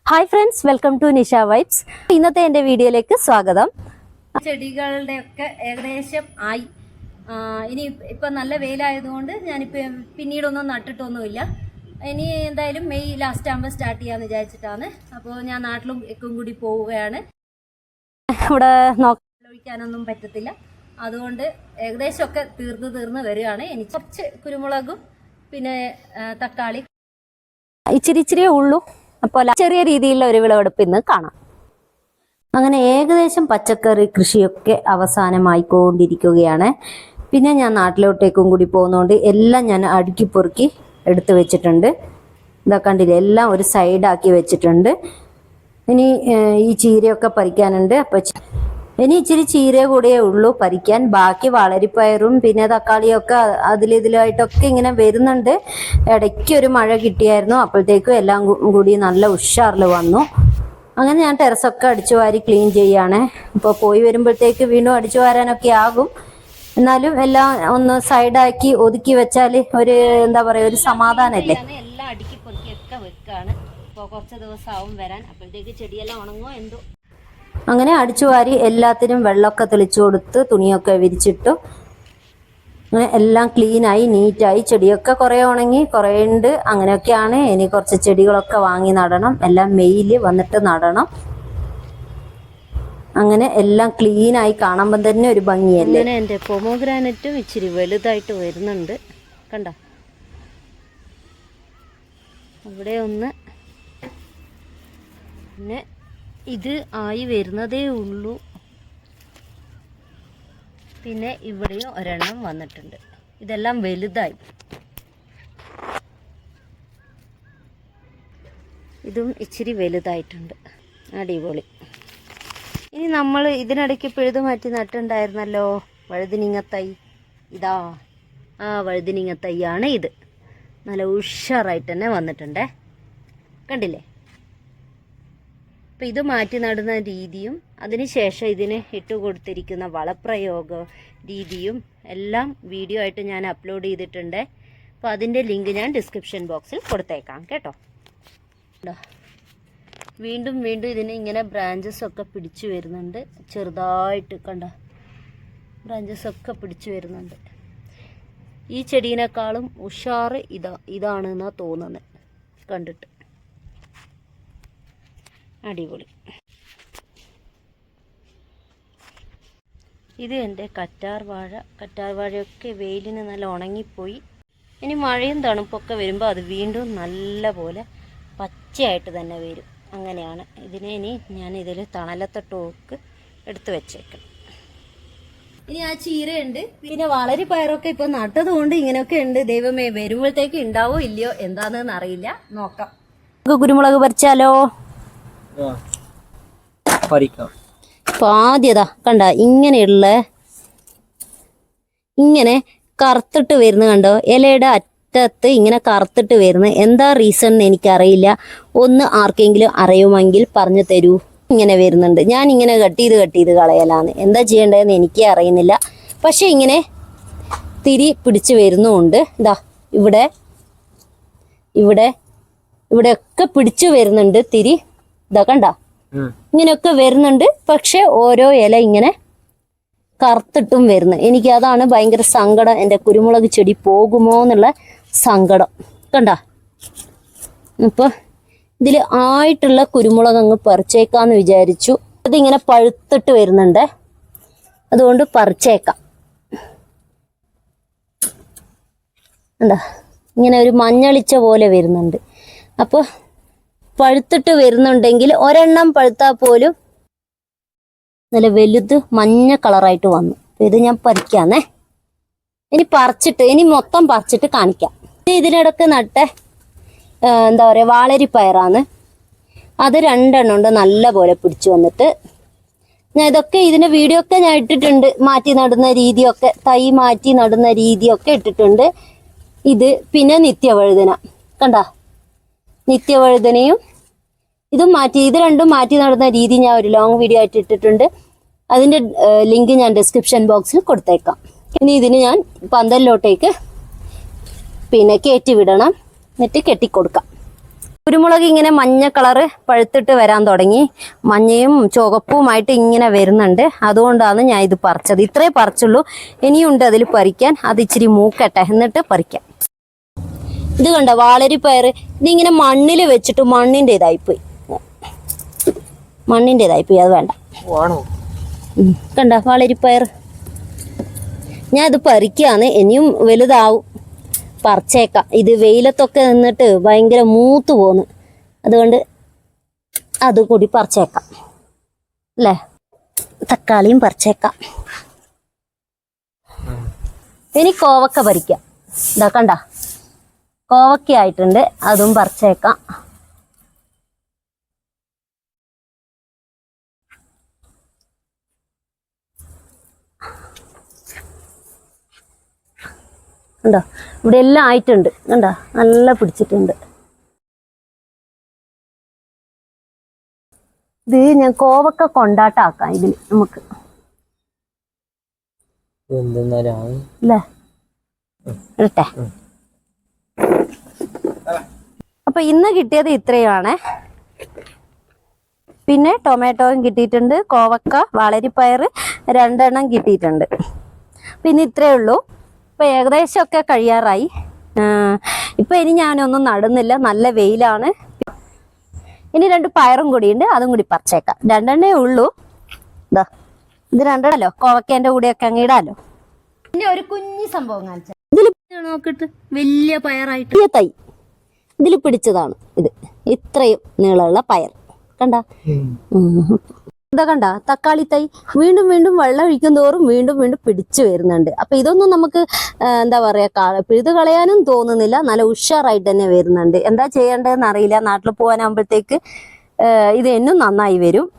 Hi friends, welcome to Nisha vibes. ഇന്നത്തെ എൻ്റെ വീഡിയോയിലേക്ക് സ്വാഗതം. ചെടികളുടെയൊക്കെ ഏകദേശം ആയി. ഇനി ഇപ്പം നല്ല വെയിലായതുകൊണ്ട് ഞാനിപ്പോൾ പിന്നീടൊന്നും നട്ടിട്ടൊന്നുമില്ല. ഇനി എന്തായാലും മെയ് ലാസ്റ്റ് ആകുമ്പോൾ സ്റ്റാർട്ട് ചെയ്യാമെന്ന് വിചാരിച്ചിട്ടാണ്. അപ്പോൾ ഞാൻ നാട്ടിലും എക്കും കൂടി പോവുകയാണ്. ഇവിടെ ഒഴിക്കാനൊന്നും പറ്റത്തില്ല, അതുകൊണ്ട് ഏകദേശമൊക്കെ തീർന്ന് വരികയാണ്. എനിക്ക് കുറച്ച് കുരുമുളകും പിന്നെ തക്കാളി ഇച്ചിരിയേ ഉള്ളൂ. അപ്പോൾ ചെറിയ രീതിയിലുള്ള ഒരു വിളവെടുപ്പ് ഇന്ന് കാണാം. അങ്ങനെ ഏകദേശം പച്ചക്കറി കൃഷിയൊക്കെ അവസാനമായിക്കൊണ്ടിരിക്കുകയാണ്. പിന്നെ ഞാൻ നാട്ടിലോട്ടേക്കും കൂടി പോകുന്നതുകൊണ്ട് എല്ലാം ഞാൻ അടുക്കി പൊറുക്കി എടുത്തു വെച്ചിട്ടുണ്ട്. ഇതാ കണ്ടില്ലേ, എല്ലാം ഒരു സൈഡാക്കി വെച്ചിട്ടുണ്ട്. ഇനി ഈ ചീരയൊക്കെ പറിക്കാനുണ്ട്. അപ്പം ഇനി ഇച്ചിരി ചീര കൂടിയേ ഉള്ളൂ പറിക്കാൻ. ബാക്കി വളരിപ്പയറും പിന്നെ തക്കാളിയൊക്കെ ഇതിലായിട്ടൊക്കെ ഇങ്ങനെ വരുന്നുണ്ട്. ഇടയ്ക്ക് ഒരു മഴ കിട്ടിയായിരുന്നു, അപ്പോഴത്തേക്കും എല്ലാം കൂടി നല്ല ഉഷാറിൽ വന്നു. അങ്ങനെ ഞാൻ ടെറസൊക്കെ അടിച്ചു വാരി ക്ലീൻ ചെയ്യാണ്. ഇപ്പോൾ പോയി വരുമ്പോഴത്തേക്ക് വീണ്ടും അടിച്ചു വാരാനൊക്കെ ആകും. എന്നാലും എല്ലാം ഒന്ന് സൈഡാക്കി ഒതുക്കി വെച്ചാൽ ഒരു എന്താ പറയുക, ഒരു സമാധാനമല്ലേ. എല്ലാം അടുക്കി പൊറുക്കിയൊക്കെ വെക്കാണ്. ഇപ്പോൾ കുറച്ച് ദിവസമാവും വരാൻ, അപ്പോഴത്തേക്ക് ചെടിയെല്ലാം ഉണങ്ങോ എന്തോ. അങ്ങനെ അടിച്ചു വാരി എല്ലാത്തിനും വെള്ളമൊക്കെ തെളിച്ചു കൊടുത്ത് തുണിയൊക്കെ വിരിച്ചിട്ടു. അങ്ങനെ എല്ലാം ക്ലീനായി നീറ്റായി. ചെടിയൊക്കെ കുറേ ഉണങ്ങി, കുറേ ഉണ്ട്. അങ്ങനെയൊക്കെയാണ്. ഇനി കുറച്ച് ചെടികളൊക്കെ വാങ്ങി നടണം. എല്ലാം മെയിൽ വന്നിട്ട് നടണം. അങ്ങനെ എല്ലാം ക്ലീനായി കാണുമ്പോൾ തന്നെ ഒരു ഭംഗിയല്ലേ. അങ്ങനെ എൻ്റെ പൊമോഗ്രാനറ്റും ഇച്ചിരി വലുതായിട്ട് വരുന്നുണ്ട്, കണ്ട. അവിടെ ഒന്ന്, പിന്നെ ഇത് ആയി വരുന്നതേ ഉള്ളൂ. പിന്നെ ഇവിടെയും ഒരെണ്ണം വന്നിട്ടുണ്ട്. ഇതെല്ലാം വലുതായി. ഇതും ഇച്ചിരി വലുതായിട്ടുണ്ട്. അടിപൊളി. ഇനി നമ്മൾ ഇതിനിടയ്ക്ക് പിഴുതു മാറ്റി നട്ടുണ്ടായിരുന്നല്ലോ വഴുതിനിങ്ങത്തൈ. ഇതാ ആ വഴുതിനിങ്ങത്തൈയാണ് ഇത്. നല്ല ഉഷാറായിട്ട് തന്നെ വന്നിട്ടുണ്ടേ, കണ്ടില്ലേ. അപ്പം ഇത് മാറ്റി നടുന്ന രീതിയും അതിനുശേഷം ഇതിന് ഇട്ട് കൊടുത്തിരിക്കുന്ന വളപ്രയോഗ രീതിയും എല്ലാം വീഡിയോ ആയിട്ട് ഞാൻ അപ്ലോഡ് ചെയ്തിട്ടുണ്ട്. അപ്പോൾ അതിൻ്റെ ലിങ്ക് ഞാൻ ഡിസ്ക്രിപ്ഷൻ ബോക്സിൽ കൊടുത്തേക്കാം കേട്ടോ. വീണ്ടും ഇതിന് ഇങ്ങനെ ബ്രാഞ്ചസ് ഒക്കെ പിടിച്ചു വരുന്നുണ്ട്. ചെറുതായിട്ട് കണ്ട ബ്രാഞ്ചസ് ഒക്കെ പിടിച്ചു വരുന്നുണ്ട്. ഈ ചെടീനേക്കാളും ഉഷാറ് ഇതാണെന്നാണ് തോന്നുന്നത് കണ്ടിട്ട്. അടിപൊളി. ഇത് എൻ്റെ കറ്റാർ വാഴയൊക്കെ വെയിലിന് നല്ല ഉണങ്ങിപ്പോയി. ഇനി മഴയും തണുപ്പൊക്കെ വരുമ്പോൾ അത് വീണ്ടും നല്ല പോലെ പച്ചയായിട്ട് തന്നെ വരും. അങ്ങനെയാണ്. ഇതിനെ ഇനി ഞാൻ ഇതിൽ തണലത്തോട്ടൊക്കെ എടുത്ത് വെച്ചേക്കണം. ഇനി ആ ചീരയുണ്ട്, പിന്നെ വളരെ പയറൊക്കെ ഇപ്പം നട്ടത് കൊണ്ട് ഇങ്ങനെയൊക്കെ ഉണ്ട്. ദൈവമേ, വരുമ്പോഴത്തേക്ക് ഉണ്ടാവോ ഇല്ലയോ എന്താണെന്ന് അറിയില്ല. നോക്കാം. കുരുമുളക് പറിച്ചാലോ? ഇപ്പൊ ആദ്യതാ കണ്ട ഇങ്ങനെ കറുത്തിട്ട് വരുന്ന കണ്ടോ. ഇലയുടെ അറ്റത്ത് ഇങ്ങനെ കറുത്തിട്ട് വരുന്നത് എന്താ റീസൺ എന്ന് എനിക്കറിയില്ല. ഒന്ന് ആർക്കെങ്കിലും അറിയുമെങ്കിൽ പറഞ്ഞു തരൂ. ഇങ്ങനെ വരുന്നുണ്ട്. ഞാൻ ഇങ്ങനെ കട്ട് ചെയ്ത് കളയലാന്ന്. എന്താ ചെയ്യേണ്ടതെന്ന് എനിക്കേ അറിയുന്നില്ല. പക്ഷെ ഇങ്ങനെ തിരി പിടിച്ച് വരുന്നുമുണ്ട്. ഇതാ ഇവിടെയൊക്കെ പിടിച്ചു വരുന്നുണ്ട് തിരി. ഇതാ കണ്ട, ഇങ്ങനെയൊക്കെ വരുന്നുണ്ട്. പക്ഷെ ഓരോ ഇല ഇങ്ങനെ കറുത്തിട്ടും വരുന്നു. എനിക്ക് അതാണ് ഭയങ്കര സങ്കടം. എൻ്റെ കുരുമുളക് ചെടി പോകുമോ എന്നുള്ള സങ്കടം കണ്ട. അപ്പോൾ ഇതിൽ ആയിട്ടുള്ള കുരുമുളക് അങ്ങ് പറിച്ചേക്കാന്ന് വിചാരിച്ചു. അതിങ്ങനെ പഴുത്തിട്ട് വരുന്നുണ്ട്, അതുകൊണ്ട് പറിച്ചേക്കാം. എന്താ ഇങ്ങനെ ഒരു മഞ്ഞളിച്ച പോലെ വരുന്നുണ്ട്. അപ്പോൾ പഴുത്തിട്ട് വരുന്നുണ്ടെങ്കിൽ ഒരെണ്ണം പഴുത്താൽ പോലും നല്ല വലുത് മഞ്ഞ കളറായിട്ട് വന്നു. ഇത് ഞാൻ പറിക്കാന്നേ. ഇനി മൊത്തം പറിച്ചിട്ട് കാണിക്കാം. ഇതിനിടക്ക് നട്ട എന്താ പറയുക, വാളരിപ്പയറാണ്. അത് 2 എണ്ണം ഉണ്ട് നല്ല പോലെ പിടിച്ചു വന്നിട്ട്. ഞാൻ ഇതൊക്കെ ഇതിൻ്റെ വീഡിയോ ഒക്കെ ഞാൻ ഇട്ടിട്ടുണ്ട്. മാറ്റി നടുന്ന രീതിയൊക്കെ, തൈ മാറ്റി നടുന്ന രീതിയൊക്കെ ഇട്ടിട്ടുണ്ട്. ഇത് പിന്നെ നിത്യവഴുതന കണ്ട, നിത്യവഴുതനയും ഇത് രണ്ടും മാറ്റി നടുന്ന രീതി ഞാൻ ഒരു ലോങ് വീഡിയോ ആയിട്ട് ഇട്ടിട്ടുണ്ട്. അതിൻ്റെ ലിങ്ക് ഞാൻ ഡിസ്ക്രിപ്ഷൻ ബോക്സിൽ കൊടുത്തേക്കാം. ഇനി ഇതിന് ഞാൻ പന്തലിലോട്ടേക്ക് പിന്നെ കയറ്റി വിടണം, എന്നിട്ട് കെട്ടിക്കൊടുക്കാം. കുരുമുളക് ഇങ്ങനെ മഞ്ഞ കളറ് പഴുത്തിട്ട് വരാൻ തുടങ്ങി. മഞ്ഞയും ചുവപ്പുമായിട്ട് ഇങ്ങനെ വരുന്നുണ്ട്. അതുകൊണ്ടാണ് ഞാൻ ഇത് പറിച്ചത്. ഇത്രേ പറിച്ചുള്ളൂ, ഇനിയുണ്ട് അതിൽ പറിക്കാൻ. അത് ഇച്ചിരി മൂക്കട്ടെ, എന്നിട്ട് പറിക്കാം. ഇത് കണ്ട വാളരിപ്പയർ, ഇതിങ്ങനെ മണ്ണിൽ വെച്ചിട്ട് മണ്ണിൻ്റെതായിപ്പോയി. അത് വേണ്ട. കണ്ട വാളരിപ്പയർ, ഞാൻ ഇത് പറിക്കാന്ന്. ഇനിയും വലുതാവും, പറിച്ചേക്കാം. ഇത് വെയിലത്തൊക്കെ നിന്നിട്ട് ഭയങ്കര മൂത്ത് പോന്ന്, അതുകൊണ്ട് അത് കൂടി പറിച്ചേക്കാം അല്ലേ. തക്കാളിയും പറിച്ചേക്കാം. ഇനി കോവക്ക പറിക്കാം. ഇതാ കണ്ട കോവക്ക ആയിട്ടുണ്ട്, അതും പറിച്ചേക്കാം. കണ്ടോ, ഇവിടെ എല്ലാം ആയിട്ടുണ്ട്. കണ്ടോ, നല്ല പിടിച്ചിട്ടുണ്ട്. ഇത് ഞാൻ കോവക്ക കൊണ്ടാട്ടാക്കാം ഇതിൽ നമുക്ക്, അല്ലേ ഇടട്ടെ. അപ്പൊ ഇന്ന് കിട്ടിയത് ഇത്രയാണ്. പിന്നെ ടൊമാറ്റോയും കിട്ടിയിട്ടുണ്ട്, കോവക്ക, വാളരിപ്പയർ 2 എണ്ണം കിട്ടിയിട്ടുണ്ട്. പിന്നെ ഇത്രയേ ഉള്ളൂ. ഇപ്പൊ ഏകദേശം ഒക്കെ കഴിയാറായി. ഇപ്പൊ ഇനി ഞാനൊന്നും നടുന്നില്ല, നല്ല വെയിലാണ്. ഇനി 2 പയറും കൂടിയുണ്ട്, അതും കൂടി പറിച്ചേക്കാം. 2 എണ്ണേ ഉള്ളൂ. ഇതാ ഇത് 2 എണ്ണല്ലോ, കോവക്കേന്റെ കൂടെയൊക്കെ അങ്ങ് ഇടാലോ. പിന്നെ ഒരു കുഞ്ഞു സംഭവം കാണിച്ച, ഇതിൽ നോക്കിട്ട് വലിയ പയറായിട്ട് തൈ ഇതിൽ പിടിച്ചതാണ്. ഇത് ഇത്രയും നീളമുള്ള പയർ കണ്ട. ഇതാ കണ്ട തക്കാളി തൈ വീണ്ടും വീണ്ടും വെള്ളം ഒഴിക്കും തോറും വീണ്ടും വീണ്ടും പിടിച്ചു വരുന്നുണ്ട്. അപ്പൊ ഇതൊന്നും നമുക്ക് എന്താ പറയാ പിഴുത് കളയാനും തോന്നുന്നില്ല, നല്ല ഉഷാറായിട്ട് തന്നെ വരുന്നുണ്ട്. എന്താ ചെയ്യേണ്ടതെന്ന് അറിയില്ല. നാട്ടിൽ പോകാനാകുമ്പോഴത്തേക്ക് ഇത് എന്നും നന്നായി വരും.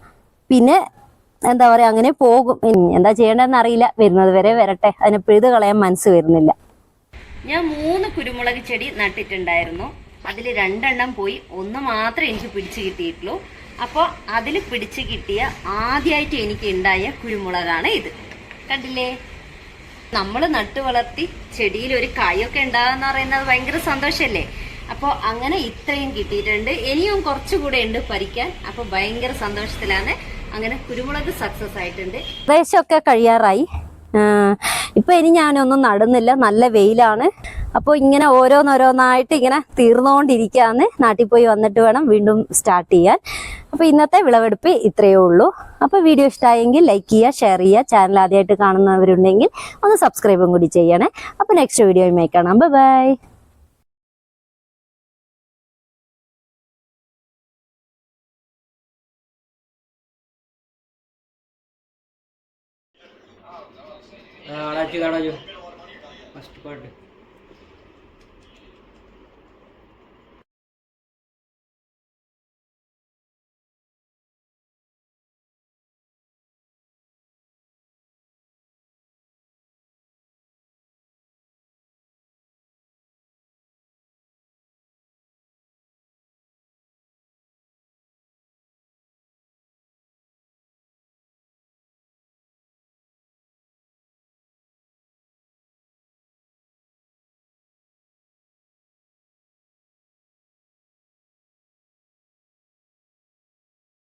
പിന്നെ എന്താ പറയാ അങ്ങനെ പോകും. എന്താ ചെയ്യേണ്ടതെന്ന് അറിയില്ല, വരുന്നത് വരെ വരട്ടെ. അതിനെ പിഴുത് കളയാൻ മനസ്സ് വരുന്നില്ല. ഞാൻ 3 കുരുമുളക് ചെടി നട്ടിട്ടുണ്ടായിരുന്നു. അതിൽ 2 എണ്ണം പോയി, 1 മാത്രമേ എനിക്ക് പിടിച്ചു കിട്ടിയിട്ടുള്ളൂ. അപ്പോൾ അതിൽ പിടിച്ചു കിട്ടിയ ആദ്യമായിട്ട് എനിക്ക് ഉണ്ടായ കുരുമുളകാണ് ഇത്. കണ്ടില്ലേ, നമ്മൾ നട്ടു വളർത്തി ചെടിയിൽ ഒരു കായൊക്കെ ഉണ്ടാകാന്ന് പറയുന്നത് ഭയങ്കര സന്തോഷമല്ലേ. അപ്പോൾ അങ്ങനെ ഇത്രയും കിട്ടിയിട്ടുണ്ട്. ഇനിയും കുറച്ചുകൂടെ ഉണ്ട് പറിക്കാൻ. അപ്പോൾ ഭയങ്കര സന്തോഷത്തിലാണ്. അങ്ങനെ കുരുമുളക് സക്സസ് ആയിട്ടുണ്ട്. ഏകദേശമൊക്കെ കഴിയാറായി. ഇപ്പൊ ഇനി ഞാനൊന്നും നടുന്നില്ല, നല്ല വെയിലാണ്. അപ്പോൾ ഇങ്ങനെ ഓരോന്നോരോന്നായിട്ട് ഇങ്ങനെ തീർന്നുകൊണ്ടിരിക്കുകയാണ്. നാട്ടിൽ പോയി വന്നിട്ട് വേണം വീണ്ടും സ്റ്റാർട്ട് ചെയ്യാൻ. അപ്പോൾ ഇന്നത്തെ വിളവെടുപ്പ് ഇത്രയേ ഉള്ളൂ. അപ്പോൾ വീഡിയോ ഇഷ്ടമായെങ്കിൽ ലൈക്ക് ചെയ്യുക, ഷെയർ ചെയ്യുക. ചാനൽ ആദ്യമായിട്ട് കാണുന്നവരുണ്ടെങ്കിൽ ഒന്ന് സബ്സ്ക്രൈബും കൂടി ചെയ്യണേ. അപ്പോൾ നെക്സ്റ്റ് വീഡിയോയുമായി കാണാം. ബൈ. आड़ा चिगाड़ा जो फर्स्ट पार्ट